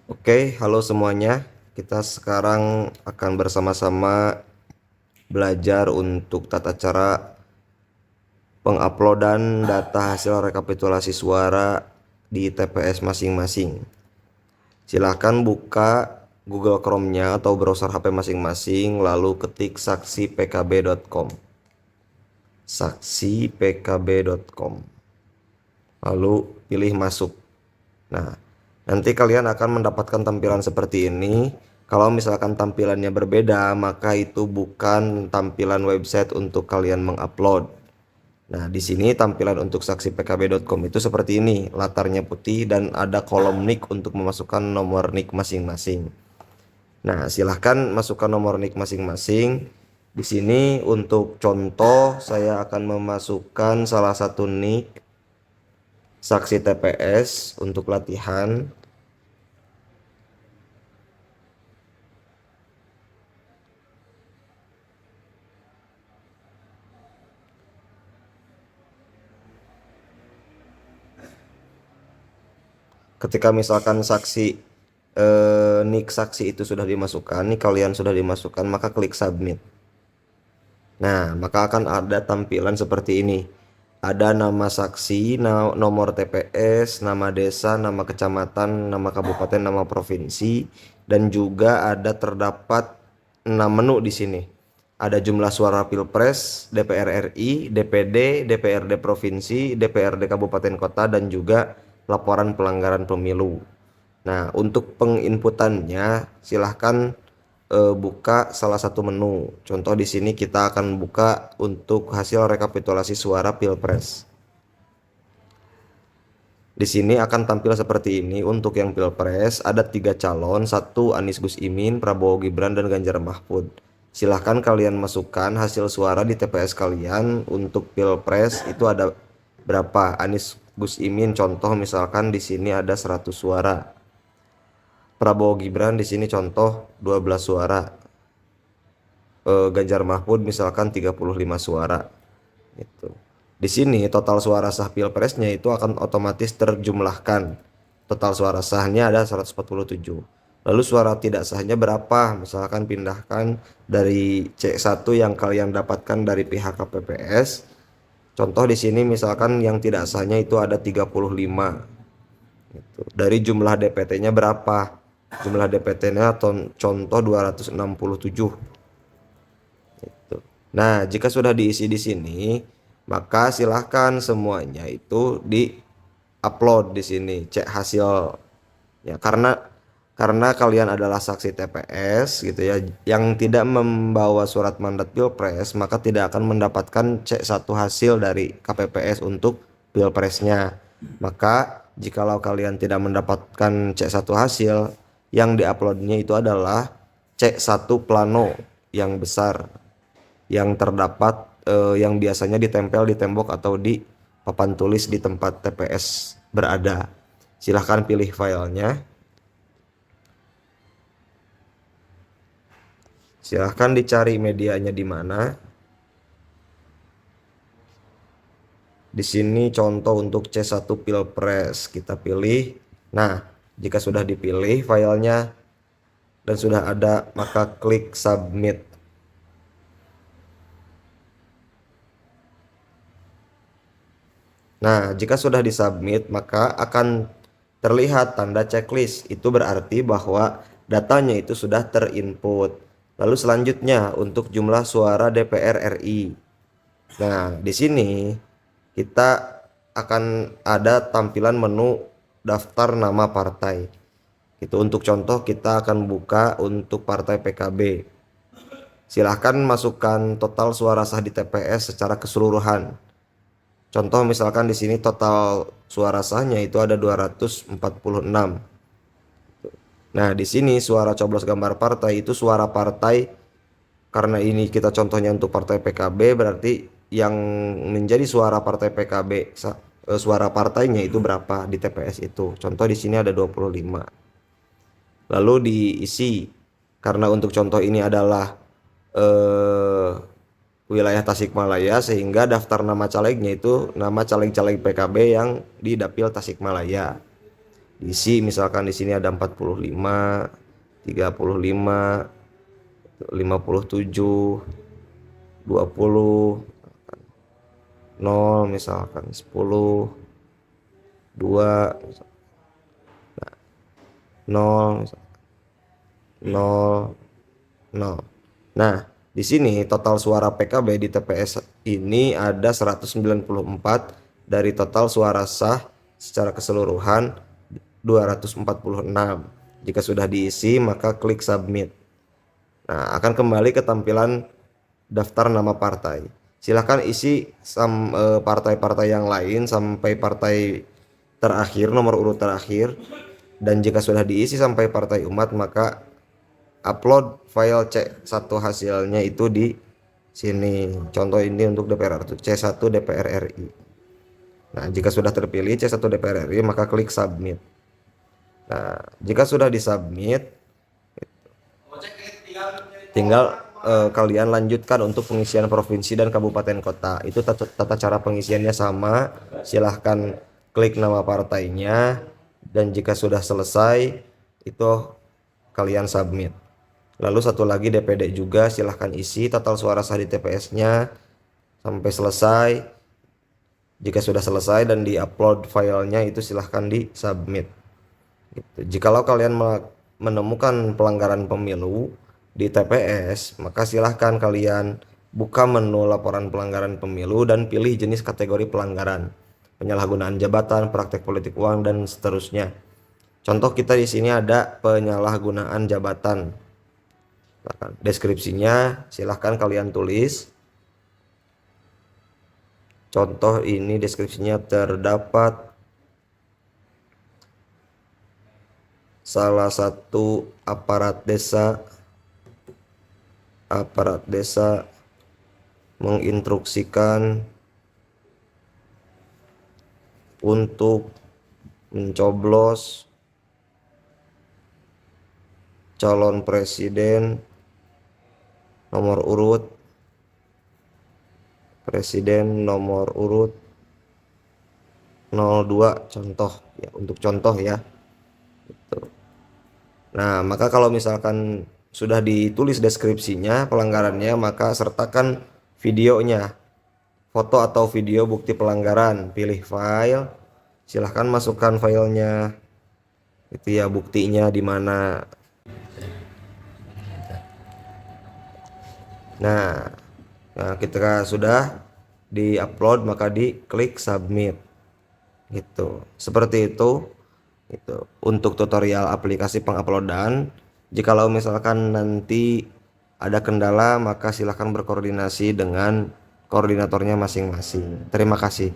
Oke, halo semuanya. Kita sekarang akan bersama-sama belajar untuk tata cara penguploadan data hasil rekapitulasi suara di TPS masing-masing. Silahkan buka Google Chrome-nya atau browser HP masing-masing, lalu ketik saksipkb.com. Saksipkb.com. Lalu pilih masuk. Nah, nanti kalian akan mendapatkan tampilan seperti ini. Kalau misalkan tampilannya berbeda, maka itu bukan tampilan website untuk kalian mengupload. Nah, di sini tampilan untuk saksipkb.com itu seperti ini. Latarnya putih dan ada kolom nick untuk memasukkan nomor nick masing-masing. Nah, silahkan masukkan nomor nick masing-masing. Di sini untuk contoh, saya akan memasukkan salah satu nick saksi TPS untuk latihan. Ketika misalkan nick saksi itu sudah dimasukkan, nih kalian sudah dimasukkan, maka klik submit. Nah, maka akan ada tampilan seperti ini. Ada nama saksi, nomor TPS, nama desa, nama kecamatan, nama kabupaten, nama provinsi, dan juga ada terdapat 6 menu di sini. Ada jumlah suara Pilpres, DPR RI, DPD, DPRD provinsi, DPRD kabupaten kota, dan juga laporan pelanggaran pemilu. Nah, untuk penginputannya silahkan buka salah satu menu. Contoh di sini kita akan buka untuk hasil rekapitulasi suara Pilpres. Di sini akan tampil seperti ini. Untuk yang Pilpres ada 3 calon, 1 Anies Gus Imin, Prabowo Gibran, dan Ganjar Mahfud. Silahkan kalian masukkan hasil suara di TPS kalian. Untuk Pilpres itu ada berapa? Anies Gus Imin contoh misalkan di sini ada 100 suara. Prabowo Gibran di sini contoh 12 suara. Ganjar Mahfud misalkan 35 suara. Gitu. Di sini total suara sah Pilpresnya itu akan otomatis terjumlahkan. Total suara sahnya ada 147. Lalu suara tidak sahnya berapa? Misalkan pindahkan dari C1 yang kalian dapatkan dari pihak KPPS. Contoh di sini misalkan yang tidak sahnya itu ada 35. Gitu. Dari jumlah DPT-nya berapa? Jumlah DPT-nya contoh 267. Gitu. Nah, jika sudah diisi di sini, maka silahkan semuanya itu di-upload di sini, cek hasil. Ya, karena kalian adalah saksi TPS gitu ya, yang tidak membawa surat mandat Pilpres, maka tidak akan mendapatkan C1 hasil dari KPPS untuk Pilpresnya. Maka jikalau kalian tidak mendapatkan C1 hasil, yang diuploadnya itu adalah C1 plano yang besar, yang terdapat yang biasanya ditempel di tembok atau di papan tulis di tempat TPS berada. Silahkan pilih filenya. Silahkan dicari medianya di mana. Di sini contoh untuk C1 Pilpres kita pilih. Nah, jika sudah dipilih filenya dan sudah ada, maka klik submit. Nah, jika sudah disubmit, maka akan terlihat tanda checklist. Itu berarti bahwa datanya itu sudah terinput. Lalu selanjutnya untuk jumlah suara DPR RI. Nah, di sini kita akan ada tampilan menu daftar nama partai. Itu untuk contoh kita akan buka untuk partai PKB. Silahkan masukkan total suara sah di TPS secara keseluruhan. Contoh misalkan di sini total suara sahnya itu ada 246. Nah, di sini suara coblos gambar partai itu suara partai, karena ini kita contohnya untuk partai PKB, berarti yang menjadi suara partai PKB suara partainya itu berapa di TPS itu. Contoh di sini ada 25. Lalu diisi, karena untuk contoh ini adalah wilayah Tasikmalaya, sehingga daftar nama calegnya itu nama caleg-caleg PKB yang di Dapil Tasikmalaya. diisi, misalkan di sini ada 45, 35, 57, 20, 0 misalkan 10, 2, 0, 0, 0. Nah, di sini total suara PKB di TPS ini ada 194 dari total suara sah secara keseluruhan 246. Jika sudah diisi, maka klik submit. Nah, akan kembali ke tampilan daftar nama partai. Silahkan isi partai-partai yang lain sampai partai terakhir, nomor urut terakhir. Dan jika sudah diisi sampai partai umat, maka upload file C1 hasilnya itu di sini. Contoh ini untuk DPR C1 DPR RI. Nah, jika sudah terpilih C1 DPR RI, maka klik submit. Nah, jika sudah disubmit, tinggal kalian lanjutkan untuk pengisian provinsi dan kabupaten kota. Itu tata cara pengisiannya sama. Silahkan klik nama partainya, dan jika sudah selesai itu kalian submit. Lalu satu lagi DPD juga, silahkan isi total suara sah di TPS-nya sampai selesai. Jika sudah selesai dan diupload filenya, itu silahkan di submit gitu. Jikalau kalian menemukan pelanggaran pemilu di TPS, maka silahkan kalian buka menu laporan pelanggaran pemilu dan pilih jenis kategori pelanggaran, penyalahgunaan jabatan, praktek politik uang, dan seterusnya. Contoh kita di sini ada penyalahgunaan jabatan. Deskripsinya silahkan kalian tulis. Contoh ini deskripsinya terdapat salah satu aparat desa menginstruksikan untuk mencoblos calon presiden nomor urut 02, contoh ya, untuk contoh ya gitu. Nah, maka kalau misalkan sudah ditulis deskripsinya pelanggarannya, maka sertakan videonya, foto atau video bukti pelanggaran. Pilih file, silahkan masukkan filenya itu ya, buktinya di mana. Nah, ketika sudah diupload maka diklik submit gitu. Seperti itu untuk tutorial aplikasi penguploadan. Jikalau misalkan nanti ada kendala, maka silahkan berkoordinasi dengan koordinatornya masing-masing. Terima kasih.